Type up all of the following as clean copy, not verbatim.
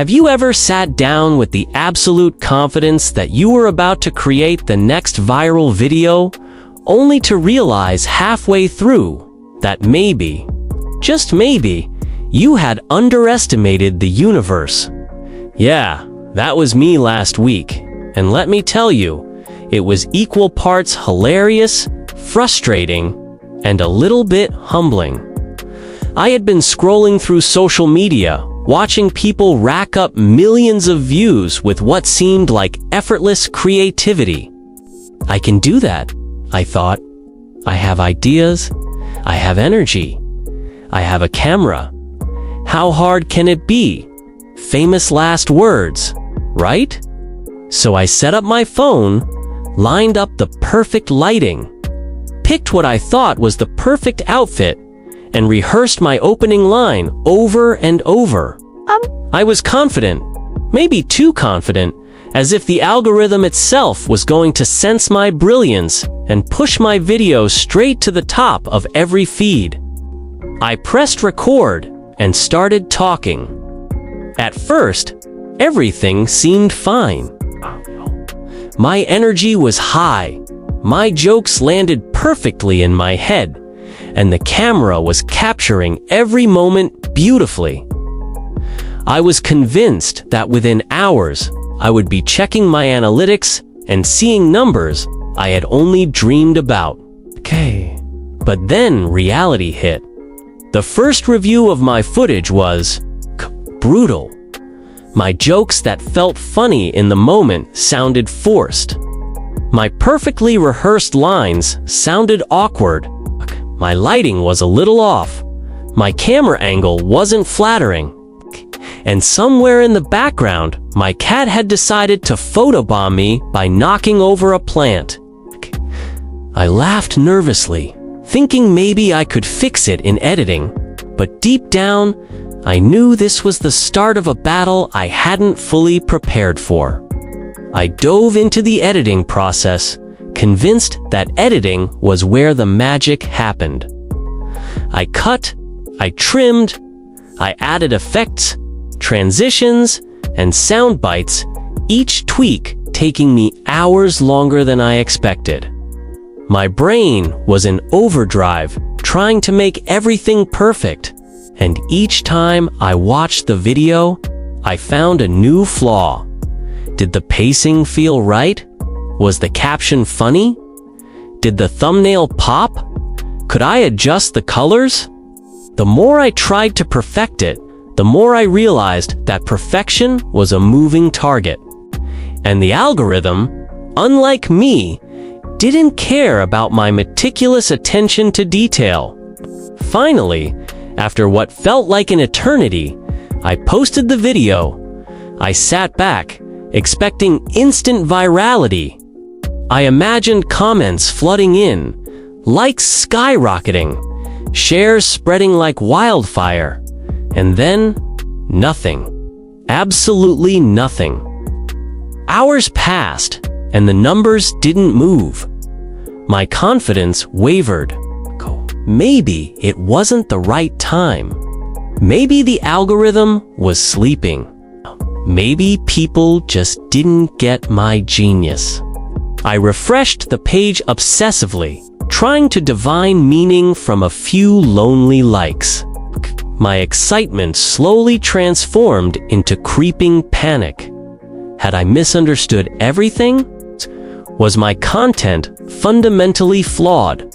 Have you ever sat down with the absolute confidence that you were about to create the next viral video, only to realize halfway through that maybe, just maybe, you had underestimated the universe? Yeah, that was me last week, and let me tell you, it was equal parts hilarious, frustrating, and a little bit humbling. I had been scrolling through social media, watching people rack up millions of views with what seemed like effortless creativity. I can do that, I thought. I have ideas, I have energy, I have a camera. How hard can it be? Famous last words, right? So I set up my phone, lined up the perfect lighting, picked what I thought was the perfect outfit, and rehearsed my opening line over and over. I was confident, maybe too confident, as if the algorithm itself was going to sense my brilliance and push my video straight to the top of every feed. I pressed record and started talking. At first, everything seemed fine. My energy was high, my jokes landed perfectly in my head, and the camera was capturing every moment beautifully. I was convinced that within hours, I would be checking my analytics and seeing numbers I had only dreamed about. But then reality hit. The first review of my footage was brutal. My jokes that felt funny in the moment sounded forced. My perfectly rehearsed lines sounded awkward. My lighting was a little off. My camera angle wasn't flattering. And somewhere in the background, my cat had decided to photobomb me by knocking over a plant. I laughed nervously, thinking maybe I could fix it in editing, but deep down, I knew this was the start of a battle I hadn't fully prepared for. I dove into the editing process, convinced that editing was where the magic happened. I cut, I trimmed, I added effects, transitions, and sound bites, each tweak taking me hours longer than I expected. My brain was in overdrive, trying to make everything perfect, and each time I watched the video, I found a new flaw. Did the pacing feel right? Was the caption funny? Did the thumbnail pop? Could I adjust the colors? The more I tried to perfect it, the more I realized that perfection was a moving target. And the algorithm, unlike me, didn't care about my meticulous attention to detail. Finally, after what felt like an eternity, I posted the video. I sat back, expecting instant virality. I imagined comments flooding in, likes skyrocketing, shares spreading like wildfire. And then, nothing. Absolutely nothing. Hours passed, and the numbers didn't move. My confidence wavered. Maybe it wasn't the right time. Maybe the algorithm was sleeping. Maybe people just didn't get my genius. I refreshed the page obsessively, trying to divine meaning from a few lonely likes. My excitement slowly transformed into creeping panic. Had I misunderstood everything? Was my content fundamentally flawed?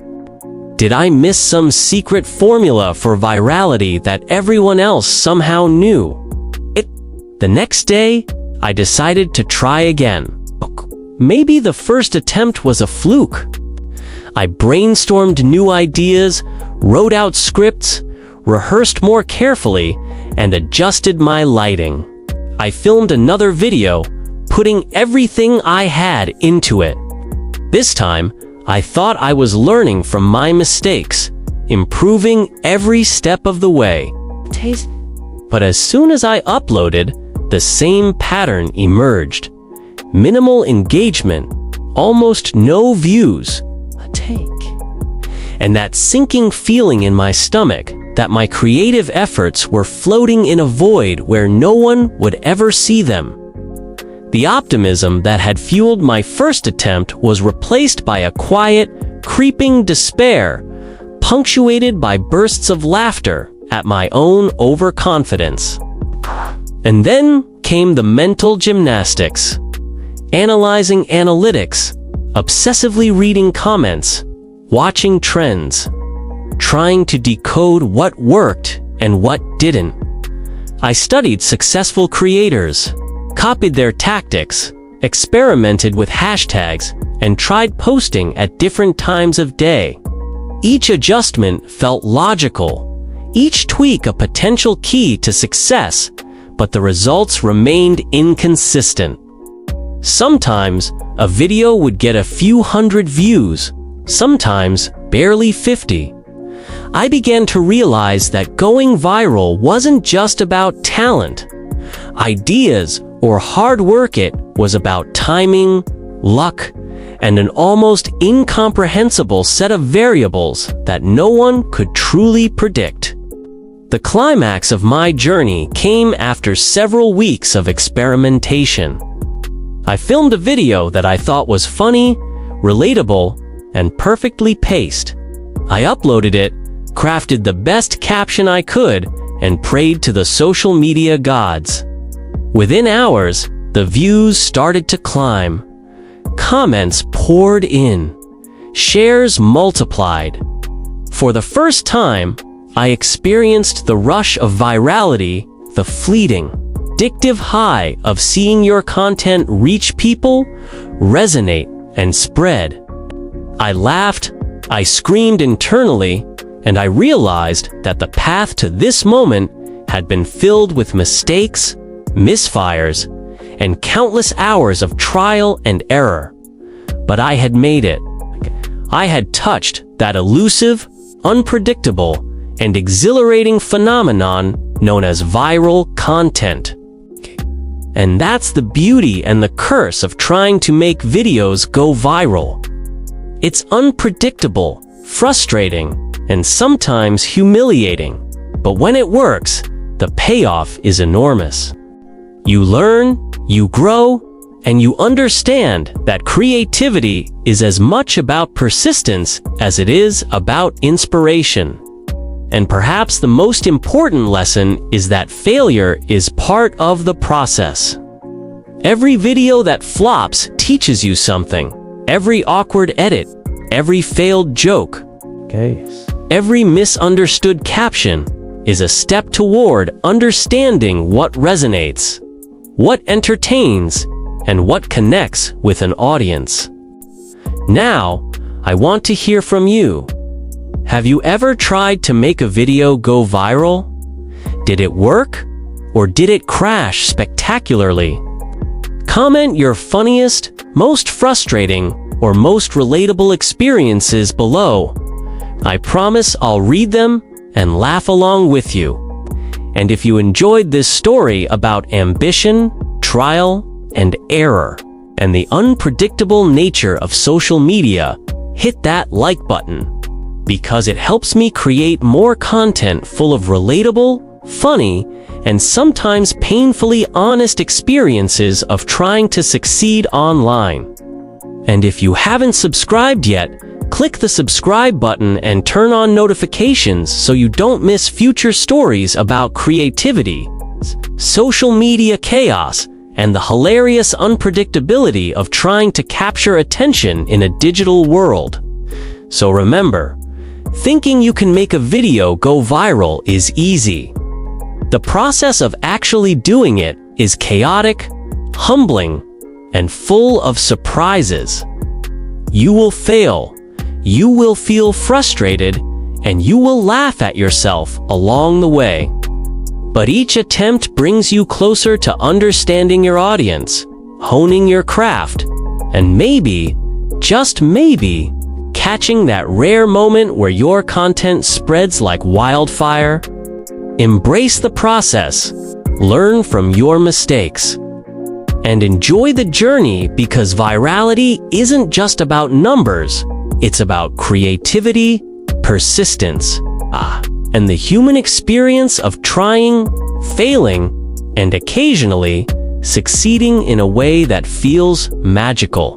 Did I miss some secret formula for virality that everyone else somehow knew? The next day, I decided to try again. Maybe the first attempt was a fluke. I brainstormed new ideas, wrote out scripts, rehearsed more carefully, and adjusted my lighting. I filmed another video, putting everything I had into it. This time, I thought I was learning from my mistakes, improving every step of the way. But as soon as I uploaded, the same pattern emerged. Minimal engagement, almost no views. And that sinking feeling in my stomach, that my creative efforts were floating in a void where no one would ever see them. The optimism that had fueled my first attempt was replaced by a quiet, creeping despair, punctuated by bursts of laughter at my own overconfidence. And then came the mental gymnastics. Analyzing analytics, obsessively reading comments, watching trends, trying to decode what worked and what didn't. I studied successful creators, copied their tactics, experimented with hashtags, and tried posting at different times of day. Each adjustment felt logical, each tweak a potential key to success, but the results remained inconsistent. Sometimes, a video would get a few hundred views, sometimes barely 50. I began to realize that going viral wasn't just about talent, ideas, or hard work. It was about timing, luck, and an almost incomprehensible set of variables that no one could truly predict. The climax of my journey came after several weeks of experimentation. I filmed a video that I thought was funny, relatable, and perfectly paced. I uploaded it, crafted the best caption I could, and prayed to the social media gods. Within hours, the views started to climb. Comments poured in. Shares multiplied. For the first time, I experienced the rush of virality, the fleeting, addictive high of seeing your content reach people, resonate, and spread. I laughed, I screamed internally, and I realized that the path to this moment had been filled with mistakes, misfires, and countless hours of trial and error. But I had made it. I had touched that elusive, unpredictable, and exhilarating phenomenon known as viral content. And that's the beauty and the curse of trying to make videos go viral. It's unpredictable, frustrating, and sometimes humiliating. But when it works, the payoff is enormous. You learn, you grow, and you understand that creativity is as much about persistence as it is about inspiration. And perhaps the most important lesson is that failure is part of the process. Every video that flops teaches you something. Every awkward edit, every failed joke, every misunderstood caption is a step toward understanding what resonates, what entertains, and what connects with an audience. Now, I want to hear from you. Have you ever tried to make a video go viral? Did it work? Or did it crash spectacularly? Comment your funniest, most frustrating, or most relatable experiences below. I promise I'll read them and laugh along with you. And if you enjoyed this story about ambition, trial, and error, and the unpredictable nature of social media, hit that like button, because it helps me create more content full of relatable, funny, and sometimes painfully honest experiences of trying to succeed online. And if you haven't subscribed yet, click the subscribe button and turn on notifications so you don't miss future stories about creativity, social media chaos, and the hilarious unpredictability of trying to capture attention in a digital world. So remember, thinking you can make a video go viral is easy. The process of actually doing it is chaotic, humbling, and full of surprises. You will fail, you will feel frustrated, and you will laugh at yourself along the way. But each attempt brings you closer to understanding your audience, honing your craft, and maybe, just maybe, catching that rare moment where your content spreads like wildfire. Embrace the process, learn from your mistakes, and enjoy the journey, because virality isn't just about numbers, it's about creativity, persistence, and the human experience of trying, failing, and occasionally succeeding in a way that feels magical.